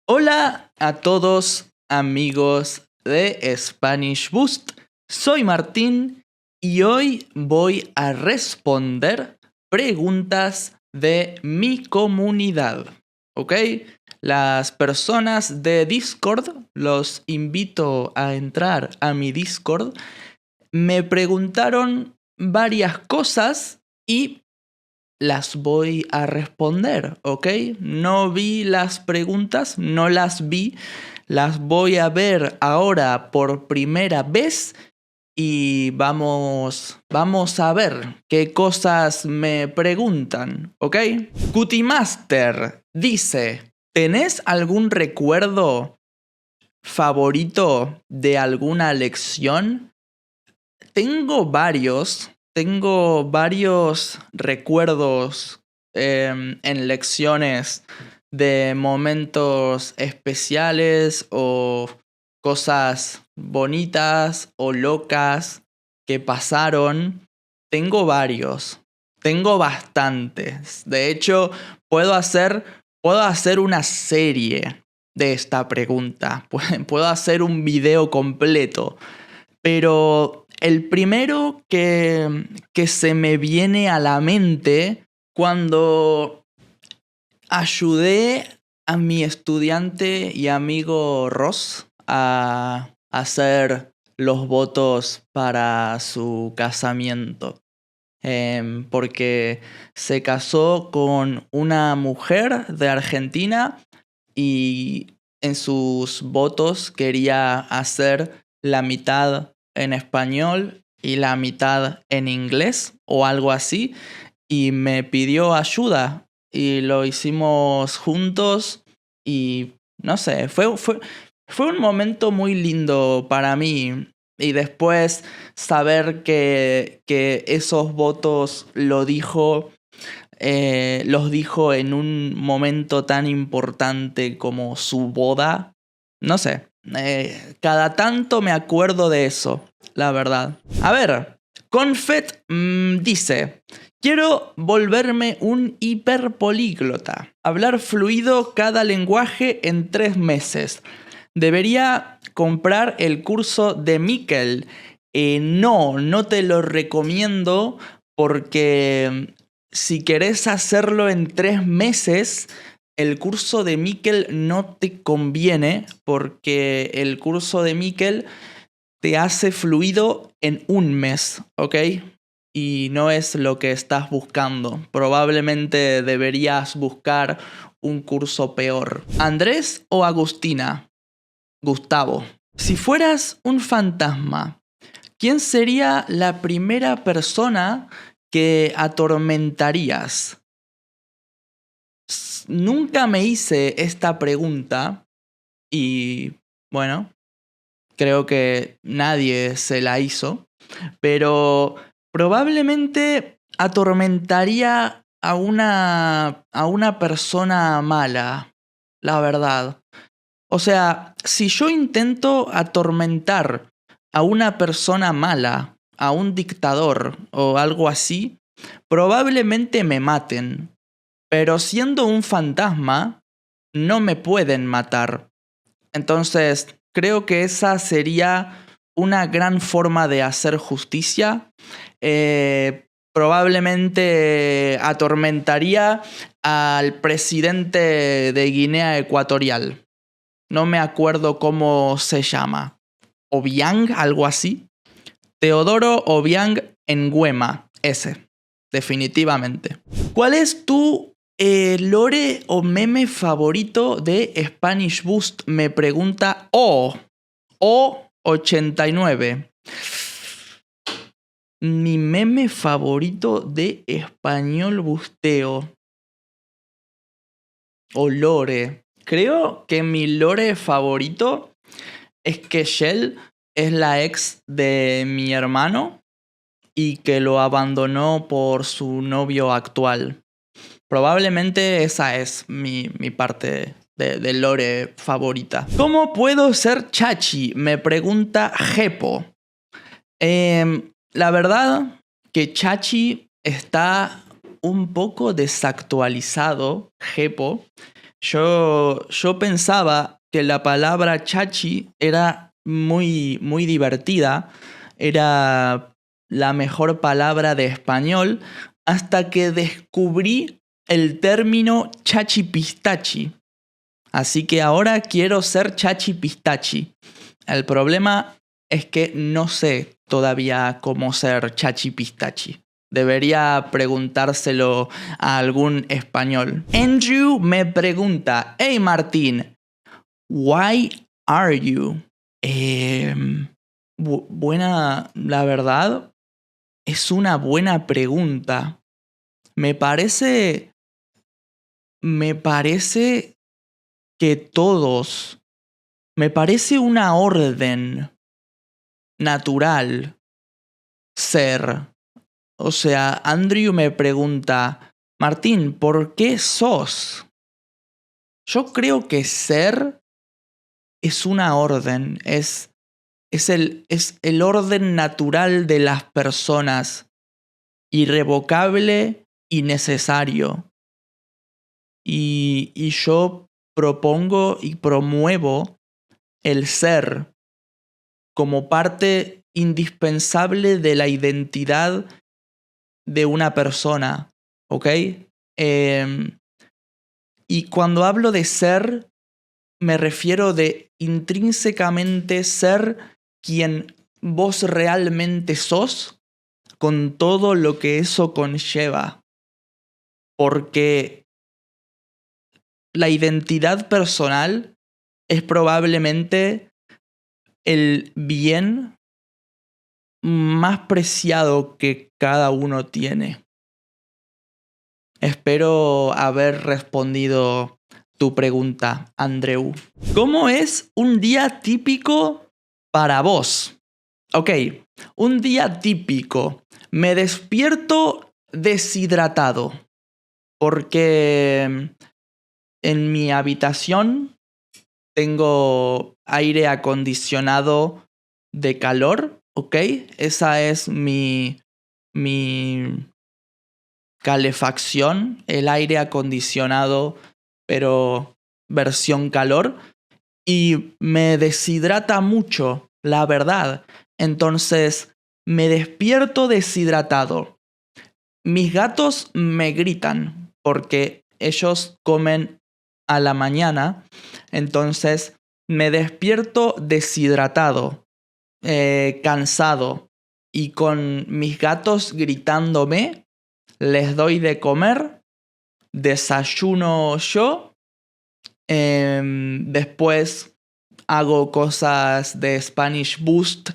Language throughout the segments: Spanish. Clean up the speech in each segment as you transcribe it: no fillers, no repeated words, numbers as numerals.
Hola a todos amigos de Spanish Boost, soy Martín y hoy voy a responder preguntas de mi comunidad, ¿ok? Las personas de Discord, los invito a entrar a mi Discord, me preguntaron varias cosas y las voy a responder, ¿ok? No vi las preguntas, no las vi, las voy a ver ahora por primera vez y vamos a ver qué cosas me preguntan, ¿ok? Cutimaster dice, ¿tenés algún recuerdo favorito de alguna lección? Tengo varios recuerdos en lecciones de momentos especiales o cosas bonitas o locas que pasaron. Tengo bastantes. De hecho, puedo hacer una serie de esta pregunta. Puedo hacer un video completo. Pero el primero que se me viene a la mente cuando ayudé a mi estudiante y amigo Ross a hacer los votos para su casamiento. Porque se casó con una mujer de Argentina y en sus votos quería hacer la mitad en español y la mitad en inglés o algo así, y me pidió ayuda y lo hicimos juntos y no sé, fue un momento muy lindo para mí. Y después saber que esos votos los dijo en un momento tan importante como su boda. No sé, cada tanto me acuerdo de eso, la verdad. A ver, Confet dice, quiero volverme un hiperpolíglota, hablar fluido cada lenguaje en 3 meses. Debería comprar el curso de Mikkel. No te lo recomiendo porque si querés hacerlo en 3 meses, el curso de Mikkel no te conviene porque el curso de Mikkel te hace fluido en 1 mes, ¿ok? Y no es lo que estás buscando. Probablemente deberías buscar un curso peor. ¿Andrés o Agustina? Gustavo. Si fueras un fantasma, ¿quién sería la primera persona que atormentarías? Nunca me hice esta pregunta y, bueno, creo que nadie se la hizo, pero probablemente atormentaría a una persona mala, la verdad. O sea, si yo intento atormentar a una persona mala, a un dictador o algo así, probablemente me maten. Pero siendo un fantasma, no me pueden matar. Entonces, creo que esa sería una gran forma de hacer justicia. Probablemente atormentaría al presidente de Guinea Ecuatorial. No me acuerdo cómo se llama. Obiang, algo así. Teodoro Obiang Nguema. Ese. Definitivamente. ¿Cuál es tu lore o meme favorito de Spanish Boost? Me pregunta O89. Mi meme favorito de español busteo. O lore. Creo que mi lore favorito es que Shell es la ex de mi hermano y que lo abandonó por su novio actual. Probablemente esa es mi parte de lore favorita. ¿Cómo puedo ser chachi? Me pregunta Jepo. La verdad que chachi está un poco desactualizado, Jepo. Yo pensaba que la palabra chachi era muy, muy divertida, era la mejor palabra de español, hasta que descubrí el término chachi pistachi. Así que ahora quiero ser chachi pistachi. El problema es que no sé todavía cómo ser chachi pistachi. Debería preguntárselo a algún español. Andrew me pregunta, hey Martín, why are you? Buena, la verdad, es una buena pregunta. Me parece que todos, me parece una orden natural ser. O sea, Andrew me pregunta, Martín, ¿por qué sos? Yo creo que ser es una orden, es el orden natural de las personas, irrevocable y necesario. Y yo propongo y promuevo el ser como parte indispensable de la identidad de una persona, ¿ok? Y cuando hablo de ser, me refiero de intrínsecamente ser quien vos realmente sos, con todo lo que eso conlleva. Porque la identidad personal es probablemente el bien más preciado que cada uno tiene. Espero haber respondido tu pregunta, Andreu. ¿Cómo es un día típico para vos? Ok, un día típico. Me despierto deshidratado porque en mi habitación tengo aire acondicionado de calor, ¿ok? Esa es mi calefacción, el aire acondicionado, pero versión calor. Y me deshidrata mucho, la verdad. Entonces, me despierto deshidratado. Mis gatos me gritan porque ellos comen a la mañana. Entonces, me despierto deshidratado, cansado y con mis gatos gritándome. Les doy de comer, desayuno yo, después hago cosas de Spanish Boost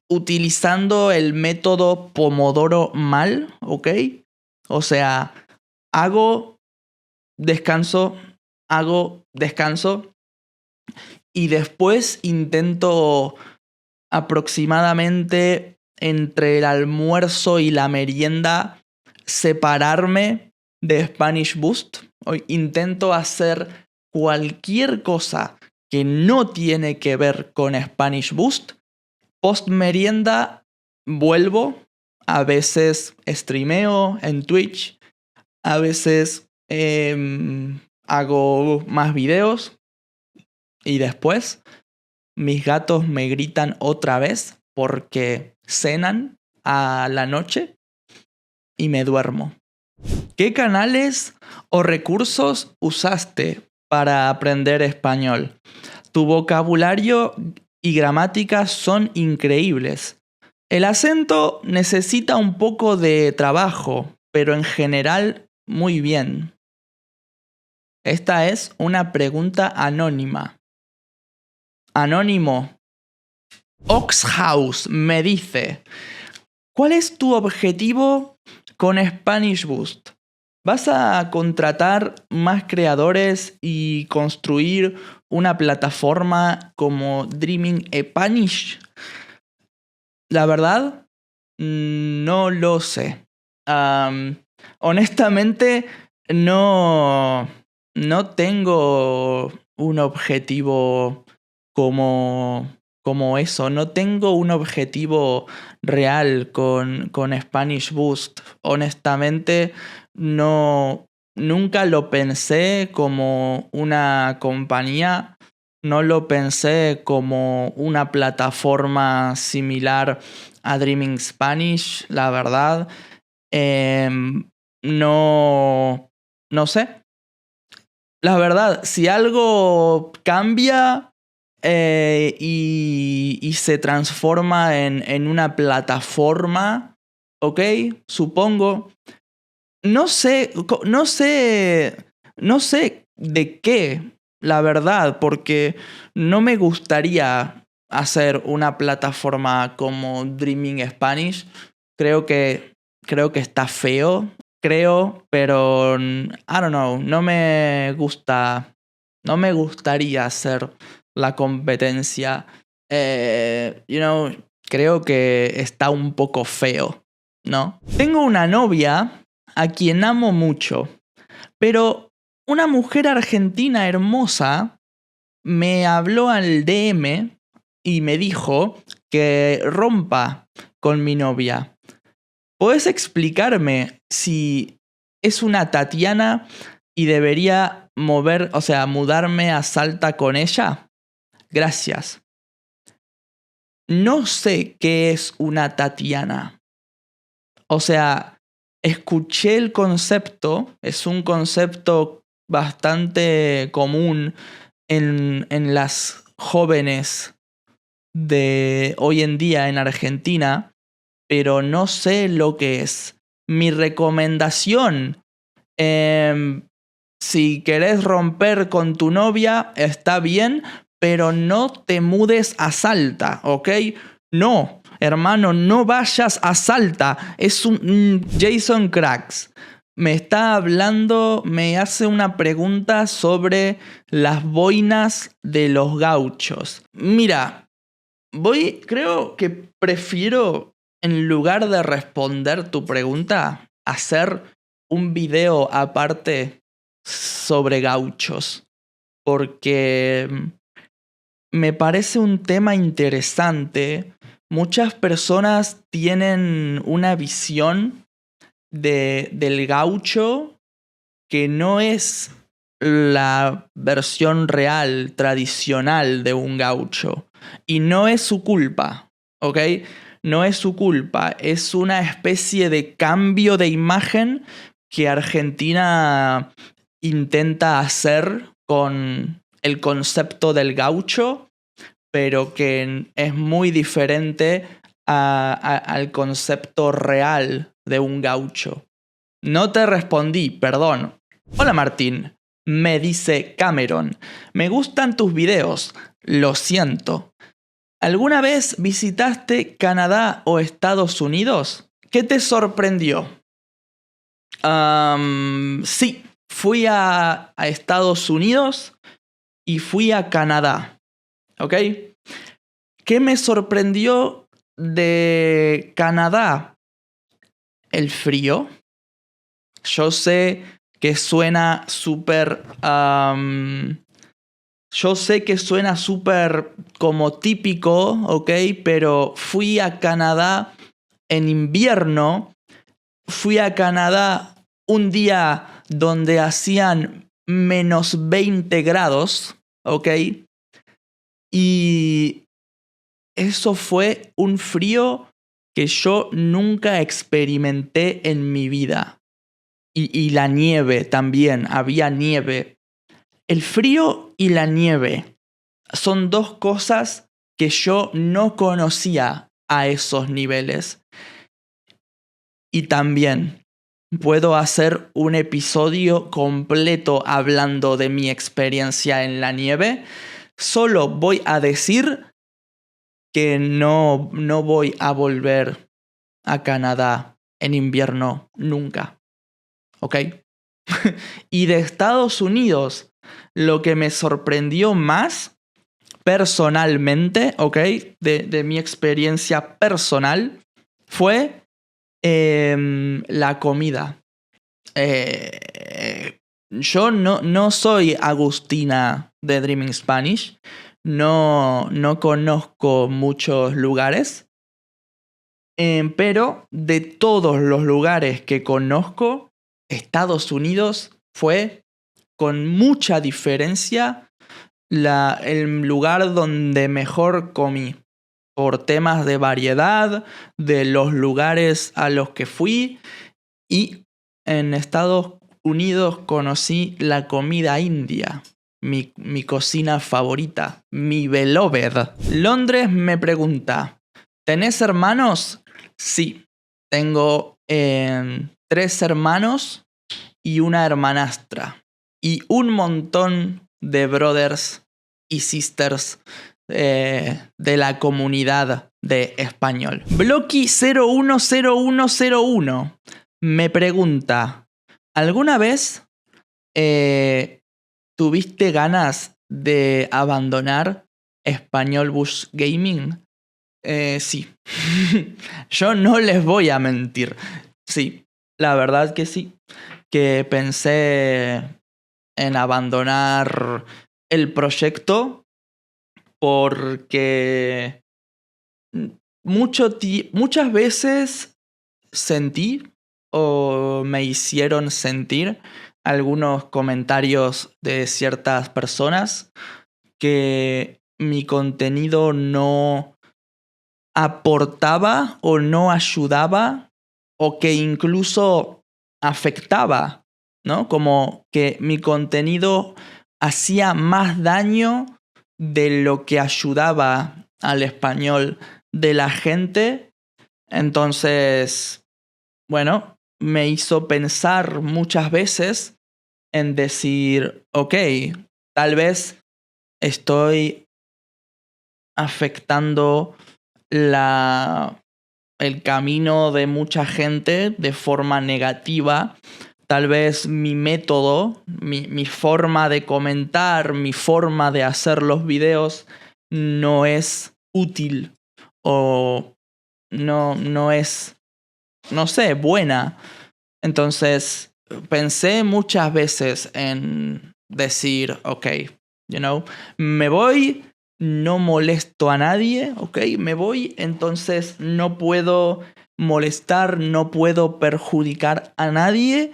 utilizando el método Pomodoro mal, ¿ok? O sea, hago descanso y después intento aproximadamente entre el almuerzo y la merienda separarme de Spanish Boost. Hoy intento hacer cualquier cosa que no tiene que ver con Spanish Boost. Post merienda vuelvo, a veces streameo en Twitch, a veces hago más videos y después mis gatos me gritan otra vez porque cenan a la noche y me duermo. ¿Qué canales o recursos usaste para aprender español? Tu vocabulario y gramática son increíbles. El acento necesita un poco de trabajo, pero en general muy bien. Esta es una pregunta anónima. Anónimo. Oxhouse me dice, ¿cuál es tu objetivo con Spanish Boost? ¿Vas a contratar más creadores y construir una plataforma como Dreaming Spanish? La verdad, no lo sé. Honestamente, no tengo un objetivo como eso. No tengo un objetivo real con Spanish Boost. Honestamente, no nunca lo pensé como una compañía, no lo pensé como una plataforma similar a Dreaming Spanish, la verdad. No, no sé. La verdad, si algo cambia y se transforma en una plataforma, ¿ok? Supongo. No sé, no sé de qué, la verdad, porque no me gustaría hacer una plataforma como Dreaming Spanish. Creo que, creo que está feo, creo, pero I don't know, no me gustaría hacer la competencia. Creo que está un poco feo, ¿no? Tengo una novia a quien amo mucho, pero una mujer argentina hermosa me habló al DM y me dijo que rompa con mi novia. ¿Puedes explicarme si es una Tatiana y debería mudarme a Salta con ella? Gracias. No sé qué es una Tatiana. O sea, escuché el concepto, es un concepto bastante común en las jóvenes de hoy en día en Argentina, pero no sé lo que es. Mi recomendación, si querés romper con tu novia, está bien, pero no te mudes a Salta, ¿ok? No, hermano, no vayas a Salta. Es un Jason Cracks. Me está hablando, me hace una pregunta sobre las boinas de los gauchos. Mira, creo que prefiero, en lugar de responder tu pregunta, hacer un video aparte sobre gauchos. Porque me parece un tema interesante. Muchas personas tienen una visión del gaucho que no es la versión real, tradicional de un gaucho. Y no es su culpa, ¿ok? No es su culpa. Es una especie de cambio de imagen que Argentina intenta hacer con el concepto del gaucho, pero que es muy diferente al concepto real de un gaucho. No te respondí, perdón. Hola Martín, me dice Cameron. Me gustan tus videos, lo siento. ¿Alguna vez visitaste Canadá o Estados Unidos? ¿Qué te sorprendió? Sí, fui a Estados Unidos y fui a Canadá. ¿Ok? ¿Qué me sorprendió de Canadá? El frío. Yo sé que suena súper... yo sé que suena súper como típico, ¿ok? Pero fui a Canadá en invierno. Fui a Canadá un día donde hacían menos 20 grados, ¿ok? Y eso fue un frío que yo nunca experimenté en mi vida. Y la nieve también, había nieve. El frío y la nieve son dos cosas que yo no conocía a esos niveles. Y también puedo hacer un episodio completo hablando de mi experiencia en la nieve. Solo voy a decir que no voy a volver a Canadá en invierno nunca. ¿Ok? Y de Estados Unidos, lo que me sorprendió más personalmente, ¿ok? De mi experiencia personal, fue la comida. Yo no soy Agustina de Dreaming Spanish. No conozco muchos lugares. Pero de todos los lugares que conozco, Estados Unidos fue con mucha diferencia el lugar donde mejor comí. Por temas de variedad, de los lugares a los que fui. Y en Estados Unidos conocí la comida india. Mi cocina favorita. Mi beloved. Londres me pregunta, ¿tenés hermanos? Sí. Tengo 3 hermanos y una hermanastra. Y un montón de brothers y sisters de la comunidad de español. Blocky010101 me pregunta, ¿alguna vez tuviste ganas de abandonar Español Bush Gaming? Sí. Yo no les voy a mentir. Sí, la verdad que sí. Que pensé en abandonar el proyecto porque muchas veces sentí o me hicieron sentir algunos comentarios de ciertas personas que mi contenido no aportaba o no ayudaba o que incluso afectaba, ¿no? Como que mi contenido hacía más daño de lo que ayudaba al español de la gente. Entonces, bueno, me hizo pensar muchas veces en decir, ok, tal vez estoy afectando el camino de mucha gente de forma negativa. Tal vez mi método, mi forma de comentar, mi forma de hacer los videos no es útil o no es, no sé, buena. Entonces pensé muchas veces en decir, ok, me voy, no molesto a nadie, ok, me voy, entonces no puedo molestar, no puedo perjudicar a nadie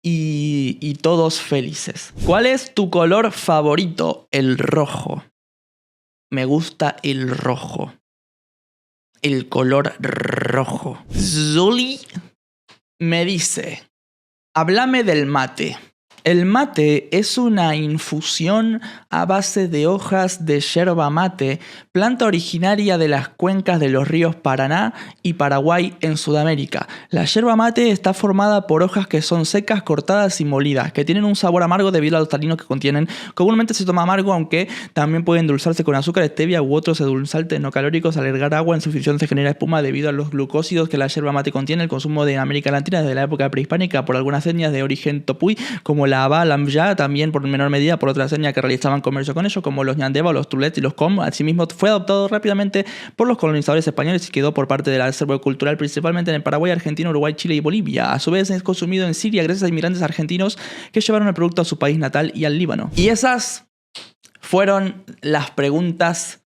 y todos felices. ¿Cuál es tu color favorito? El rojo. Me gusta el rojo. El color rojo. Zuli me dice, háblame del mate. El mate es una infusión a base de hojas de yerba mate, planta originaria de las cuencas de los ríos Paraná y Paraguay en Sudamérica. La yerba mate está formada por hojas que son secas, cortadas y molidas, que tienen un sabor amargo debido a los taninos que contienen. Comúnmente se toma amargo, aunque también puede endulzarse con azúcar, stevia u otros edulzantes no calóricos. Al agregar agua en solución se genera espuma debido a los glucósidos que la yerba mate contiene. El consumo en América Latina desde la época prehispánica por algunas etnias de origen topuy, como la Aba, la Mya, también por menor medida por otras etnias que realizaban comercio con ellos, como los Ñandeva, los Tulets y los Com. Asimismo, fue adoptado rápidamente por los colonizadores españoles y quedó por parte del acervo cultural principalmente en el Paraguay, Argentina, Uruguay, Chile y Bolivia. A su vez es consumido en Siria gracias a inmigrantes argentinos que llevaron el producto a su país natal y al Líbano. Y esas fueron las preguntas.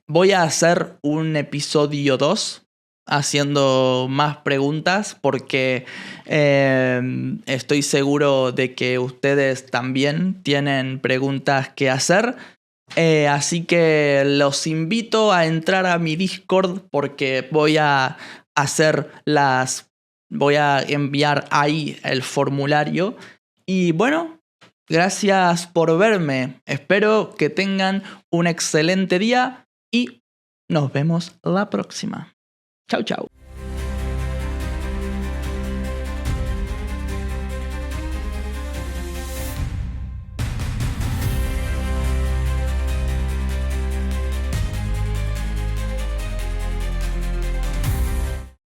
Voy a hacer un episodio 2 haciendo más preguntas porque estoy seguro de que ustedes también tienen preguntas que hacer. Así que los invito a entrar a mi Discord porque voy a enviar ahí el formulario. Y bueno, gracias por verme. Espero que tengan un excelente día y nos vemos la próxima. Chau, chau.